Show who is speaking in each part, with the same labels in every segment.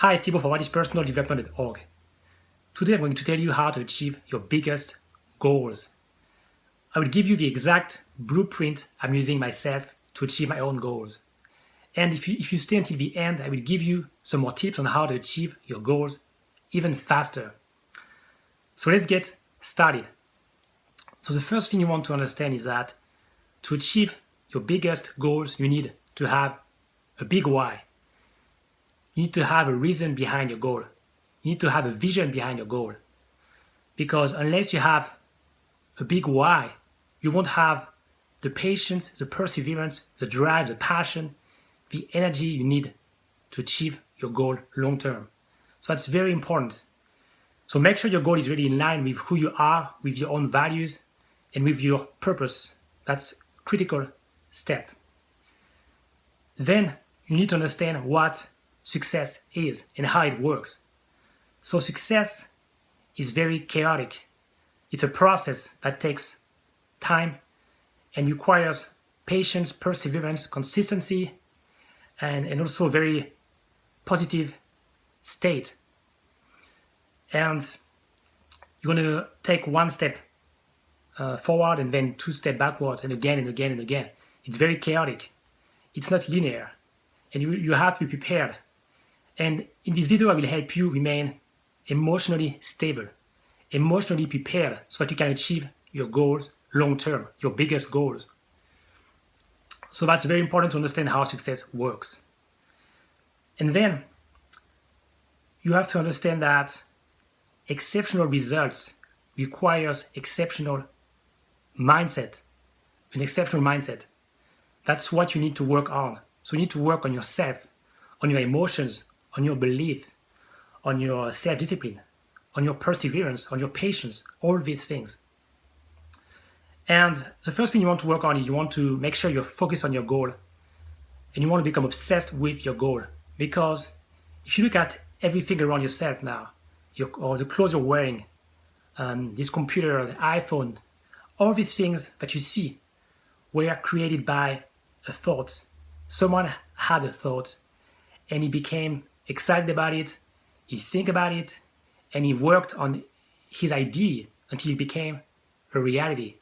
Speaker 1: Hi, it's Thibaut for Whatispersonaldevelopment.org. Today I'm going to tell you how to achieve your biggest goals. I will give you the exact blueprint I'm using myself to achieve my own goals. And if you stay until the end, I will give you some more tips on how to achieve your goals even faster. So let's get started. So the first thing you want to understand is that to achieve your biggest goals, you need to have a big why. You need to have a reason behind your goal. You need to have a vision behind your goal. Because unless you have a big why, you won't have the patience, the perseverance, the drive, the passion, the energy you need to achieve your goal long term. So that's very important. So make sure your goal is really in line with who you are, with your own values, and with your purpose. That's a critical step. Then you need to understand what success is and how it works. So success is very chaotic. It's a process that takes time and requires patience, perseverance, consistency, and also a very positive state. And you're going to take one step forward and then two steps backwards and again and again and again. It's very chaotic. It's not linear. And you have to be prepared. And in this video, I will help you remain emotionally stable, emotionally prepared so that you can achieve your goals long term, your biggest goals. So that's very important to understand how success works. And then you have to understand that exceptional results requires exceptional mindset, an exceptional mindset. That's what you need to work on. So you need to work on yourself, on your emotions, on your belief, on your self-discipline, on your perseverance, on your patience, all these things. And the first thing you want to work on is you want to make sure you're focused on your goal and you want to become obsessed with your goal. Because if you look at everything around yourself now, or the clothes you're wearing, this computer, the iPhone, all these things that you see were created by a thought. Someone had a thought and he became excited about it, he think about it, and he worked on his idea until it became a reality.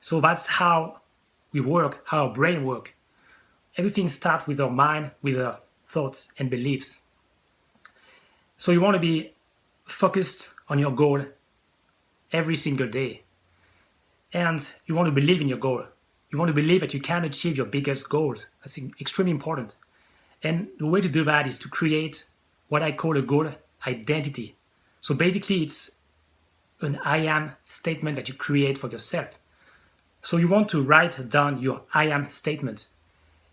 Speaker 1: So that's how we work, how our brain works. Everything starts with our mind, with our thoughts and beliefs. So you want to be focused on your goal every single day. And you want to believe in your goal. You want to believe that you can achieve your biggest goals. That's extremely important. And the way to do that is to create what I call a goal identity. So basically it's an I am statement that you create for yourself. So you want to write down your I am statement.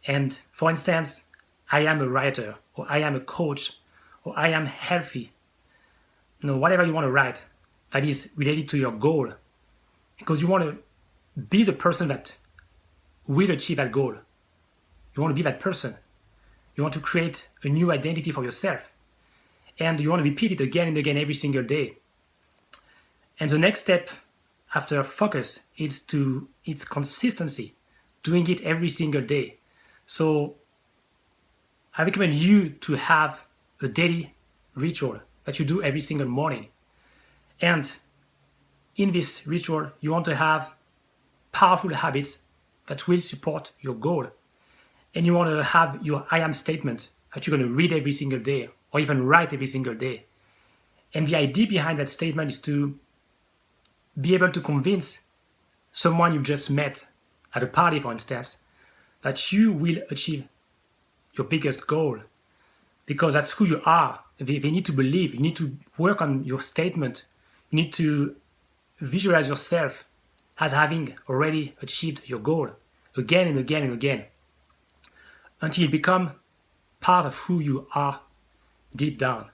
Speaker 1: And for instance, I am a writer, or I am a coach, or I am healthy. Whatever you want to write that is related to your goal. Because you want to be the person that will achieve that goal. You want to be that person. You want to create a new identity for yourself. And you want to repeat it again and again every single day. And the next step after focus is it's consistency, doing it every single day. So I recommend you to have a daily ritual that you do every single morning. And in this ritual, you want to have powerful habits that will support your goal. And you want to have your I am statement that you're going to read every single day or even write every single day. And the idea behind that statement is to be able to convince someone you just met at a party, for instance, that you will achieve your biggest goal because that's who you are. They need to believe. You need to work on your statement. You need to visualize yourself as having already achieved your goal again and again and again until it become part of who you are deep down,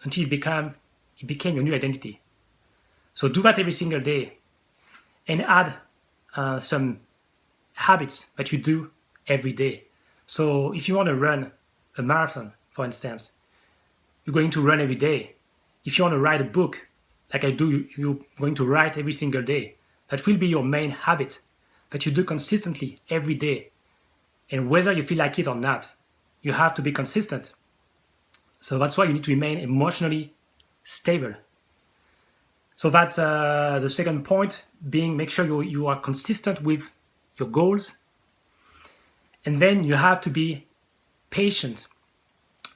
Speaker 1: until it became your new identity. So do that every single day and add some habits that you do every day. So if you want to run a marathon, for instance, you're going to run every day. If you want to write a book, like I do, you're going to write every single day. That will be your main habit that you do consistently every day. And whether you feel like it or not, you have to be consistent. So that's why you need to remain emotionally stable. So that's the second point, being make sure you are consistent with your goals. And then you have to be patient.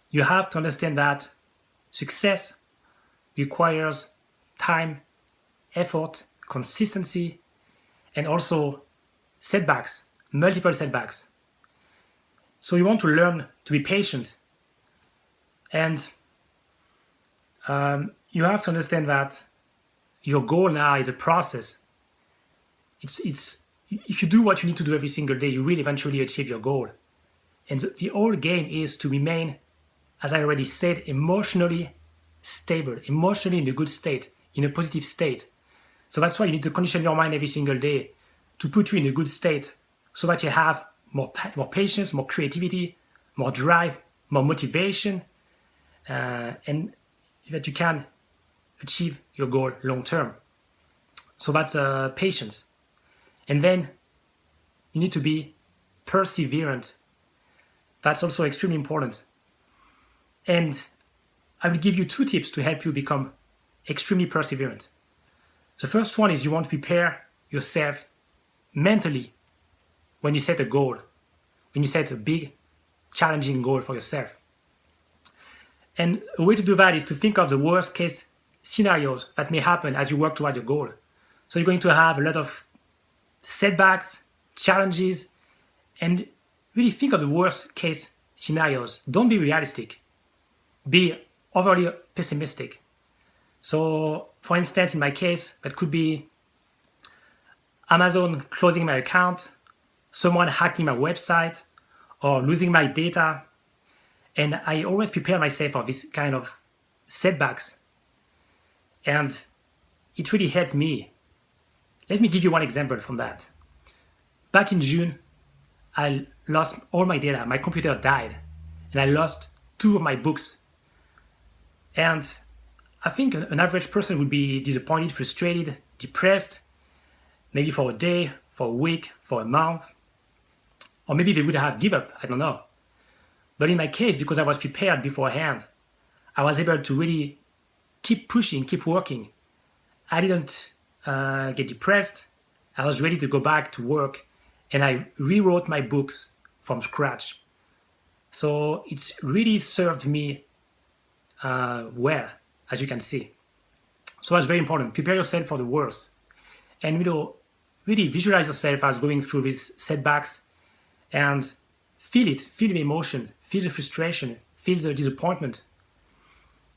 Speaker 1: You have to understand that success requires time, effort, consistency, and also setbacks, multiple setbacks. So you want to learn to be patient. And you have to understand that your goal now is a process. It's if you do what you need to do every single day, you will eventually achieve your goal. And the whole game is to remain, as I already said, emotionally stable, emotionally in a good state, in a positive state. So that's why you need to condition your mind every single day to put you in a good state so that you have more patience, more creativity, more drive, more motivation, and that you can achieve your goal long term. So that's patience. And then you need to be perseverant. That's also extremely important. And I will give you 2 tips to help you become extremely perseverant. The first one is you want to prepare yourself mentally when you set a goal, when you set a big, challenging goal for yourself. And a way to do that is to think of the worst case scenarios that may happen as you work toward your goal. So you're going to have a lot of setbacks, challenges, and really think of the worst case scenarios. Don't be realistic. Be overly pessimistic. So, for instance, in my case, that could be Amazon closing my account, someone hacking my website, or losing my data. And I always prepare myself for this kind of setbacks. And it really helped me. Let me give you one example from that. Back in June, I lost all my data. My computer died, and I lost 2 of my books. And I think an average person would be disappointed, frustrated, depressed, maybe for a day, for a week, for a month, or maybe they would have given up, I don't know. But in my case, because I was prepared beforehand, I was able to really keep pushing, keep working. I didn't get depressed. I was ready to go back to work, and I rewrote my books from scratch. So it's really served me well, as you can see. So that's very important. Prepare yourself for the worst, and really visualize yourself as going through these setbacks, and feel it, feel the emotion, feel the frustration, feel the disappointment,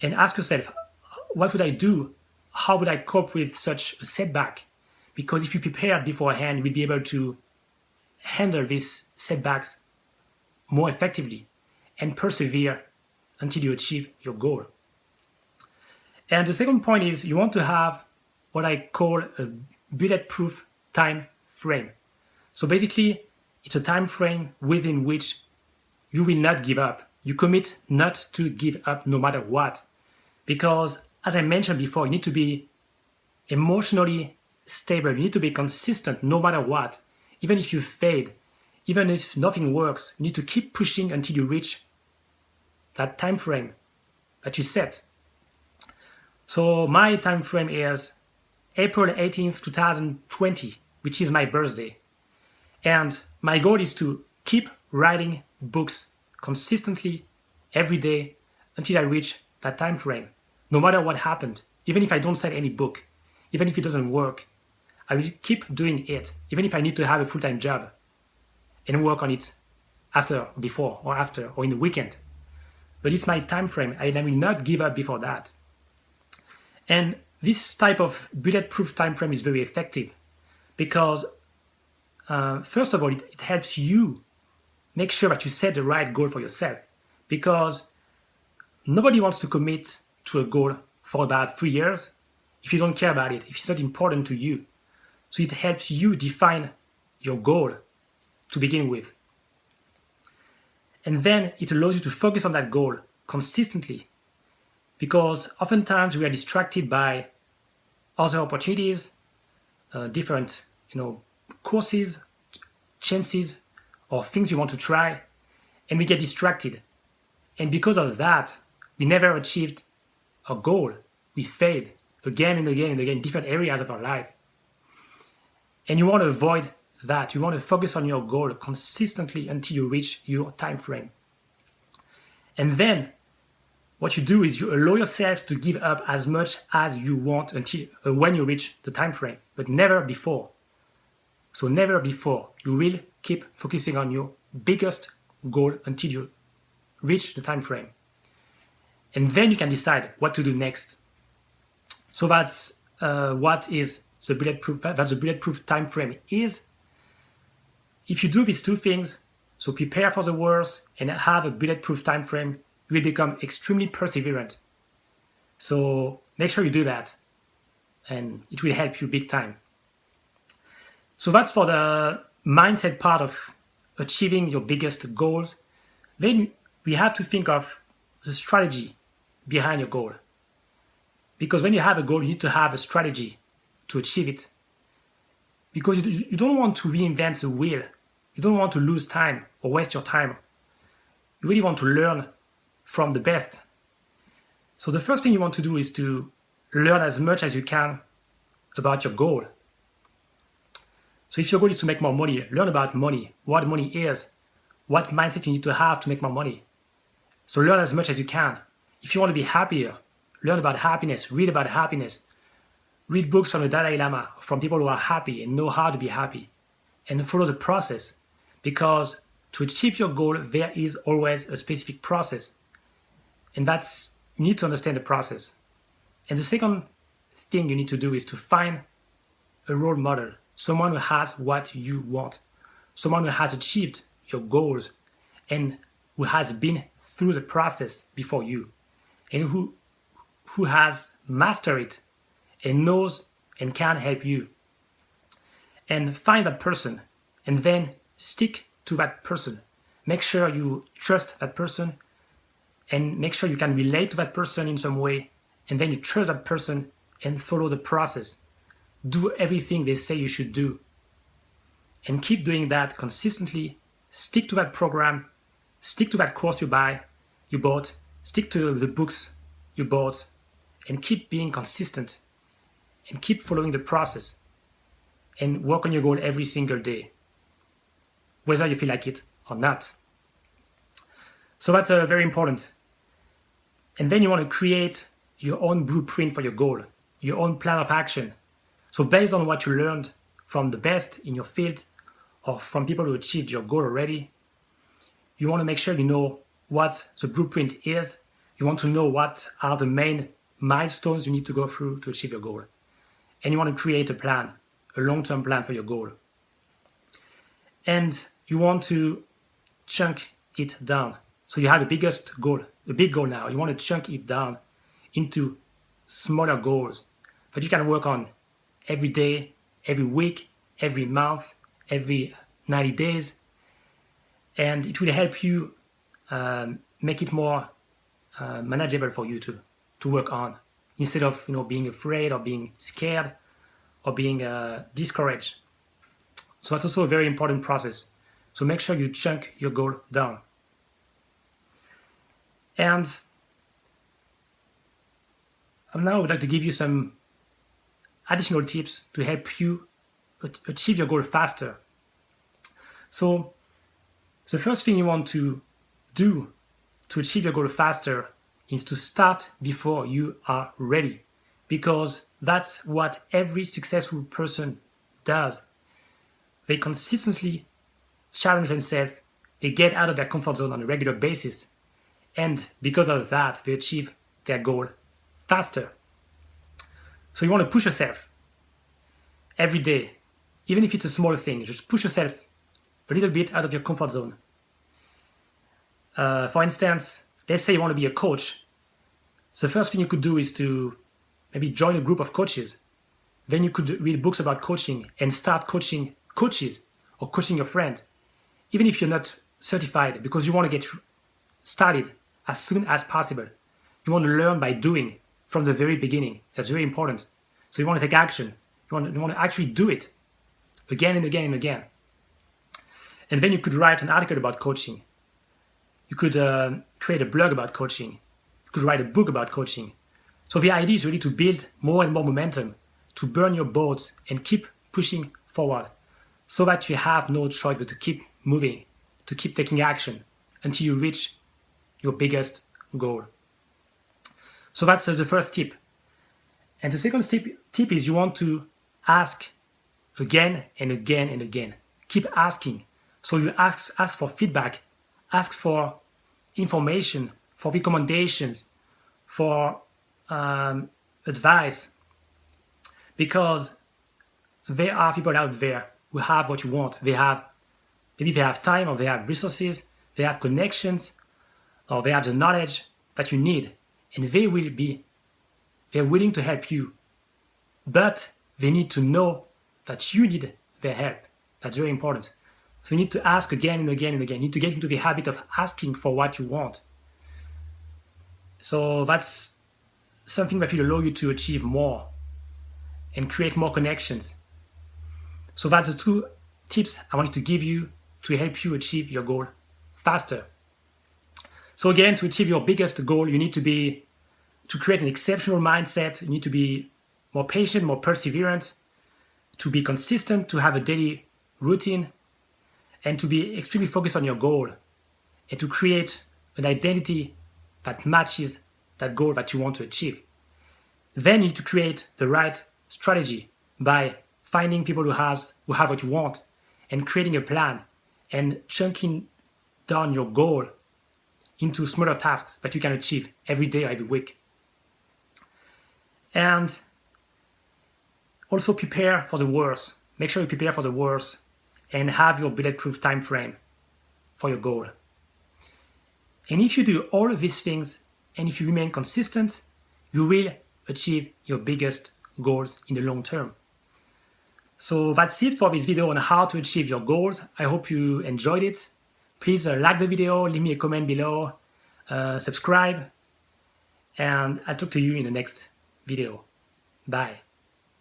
Speaker 1: and ask yourself, what would I do? How would I cope with such a setback? Because if you prepare beforehand, you will be able to handle these setbacks more effectively and persevere until you achieve your goal. And the second point is you want to have what I call a bulletproof time frame. So basically, it's a time frame within which you will not give up. You commit not to give up no matter what. Because, as I mentioned before, you need to be emotionally stable. You need to be consistent no matter what. Even if you fail, even if nothing works, you need to keep pushing until you reach that time frame that you set. So my time frame is April 18th, 2020, which is my birthday. And my goal is to keep writing books consistently every day until I reach that time frame. No matter what happened, even if I don't sell any book, even if it doesn't work, I will keep doing it, even if I need to have a full-time job and work on it before or after or in the weekend. But it's my time frame, and I will not give up before that. And this type of bulletproof time frame is very effective because, first of all, it helps you make sure that you set the right goal for yourself, because nobody wants to commit to a goal for about 3 years if you don't care about it, if it's not important to you. So it helps you define your goal to begin with. And then it allows you to focus on that goal consistently, because oftentimes we are distracted by other opportunities, different courses, chances, or things we want to try, and we get distracted. And because of that, we never achieved our goal. We failed again and again and again in different areas of our life. And you want to avoid that. You want to focus on your goal consistently until you reach your time frame. And then what you do is you allow yourself to give up as much as you want until when you reach the time frame, but never before. So never before. You will keep focusing on your biggest goal until you reach the time frame. And then you can decide what to do next. So that's what is the bulletproof time frame is. If you do these two things, so prepare for the worst and have a bulletproof time frame, you will become extremely perseverant. So make sure you do that, and it will help you big time. So that's for the mindset part of achieving your biggest goals. Then we have to think of the strategy behind your goal. Because when you have a goal, you need to have a strategy to achieve it. Because you don't want to reinvent the wheel. You don't want to lose time or waste your time. You really want to learn from the best. So the first thing you want to do is to learn as much as you can about your goal. So if your goal is to make more money, learn about money, what money is, what mindset you need to have to make more money. So learn as much as you can. If you want to be happier, learn about happiness, read about happiness. Read books from the Dalai Lama, from people who are happy and know how to be happy. And follow the process. Because to achieve your goal, there is always a specific process. And that's, you need to understand the process. And the second thing you need to do is to find a role model. Someone who has what you want. Someone who has achieved your goals and who has been through the process before you. And who has mastered it and knows and can help you. And find that person and then stick to that person. Make sure you trust that person and make sure you can relate to that person in some way, and then you trust that person and follow the process. Do everything they say you should do. And keep doing that consistently. Stick to that program. Stick to that course you bought. Stick to the books you bought. And keep being consistent. And keep following the process. And work on your goal every single day, whether you feel like it or not. So that's very important. And then you want to create your own blueprint for your goal, your own plan of action. So based on what you learned from the best in your field or from people who achieved your goal already, you want to make sure you know what the blueprint is. You want to know what are the main milestones you need to go through to achieve your goal. And you want to create a plan, a long-term plan for your goal. And you want to chunk it down. So you have a big goal now. You want to chunk it down into smaller goals that you can work on every day, every week, every month, every 90 days. And it will help you make it more manageable for you to work on, instead of being afraid or being scared or being discouraged. So that's also a very important process. So make sure you chunk your goal down. And now I would like to give you some additional tips to help you achieve your goal faster. So the first thing you want to do to achieve your goal faster is to start before you are ready, because that's what every successful person does. They consistently challenge themselves, they get out of their comfort zone on a regular basis, and because of that, they achieve their goal faster. So you want to push yourself every day, even if it's a small thing. Just push yourself a little bit out of your comfort zone. For instance, let's say you want to be a coach. So the first thing you could do is to maybe join a group of coaches. Then you could read books about coaching and start coaching coaches or coaching your friend, even if you're not certified, because you want to get started as soon as possible. You want to learn by doing from the very beginning. That's very important. So you want to take action. You want to actually do it again and again and again. And then you could write an article about coaching. You could create a blog about coaching. You You could write a book about coaching. So the idea is really to build more and more momentum, to burn your boats and keep pushing forward so that you have no choice but to keep moving, to keep taking action until you reach your biggest goal. So that's the first tip. And the second tip is you want to ask again and again and again. Keep asking. So you ask for feedback, ask for information, for recommendations, for advice, because there are people out there who have what you want. Maybe they have time, or they have resources, they have connections, or they have the knowledge that you need, and they're willing to help you, but they need to know that you need their help. That's very important. So you need to ask again and again and again. You need to get into the habit of asking for what you want. So that's something that will allow you to achieve more and create more connections. So that's the two tips I wanted to give you to help you achieve your goal faster. So again, to achieve your biggest goal, you need to create an exceptional mindset. You need to be more patient, more perseverant, to be consistent, to have a daily routine, and to be extremely focused on your goal, and to create an identity that matches that goal that you want to achieve. Then you need to create the right strategy by finding people who have what you want, and creating a plan and chunking down your goal into smaller tasks that you can achieve every day or every week. And also prepare for the worst. Make sure you prepare for the worst and have your bulletproof time frame for your goal. And if you do all of these things, and if you remain consistent, you will achieve your biggest goals in the long term. So that's it for this video on how to achieve your goals. I hope you enjoyed it. Please like the video, leave me a comment below, subscribe, and I'll talk to you in the next video. Bye.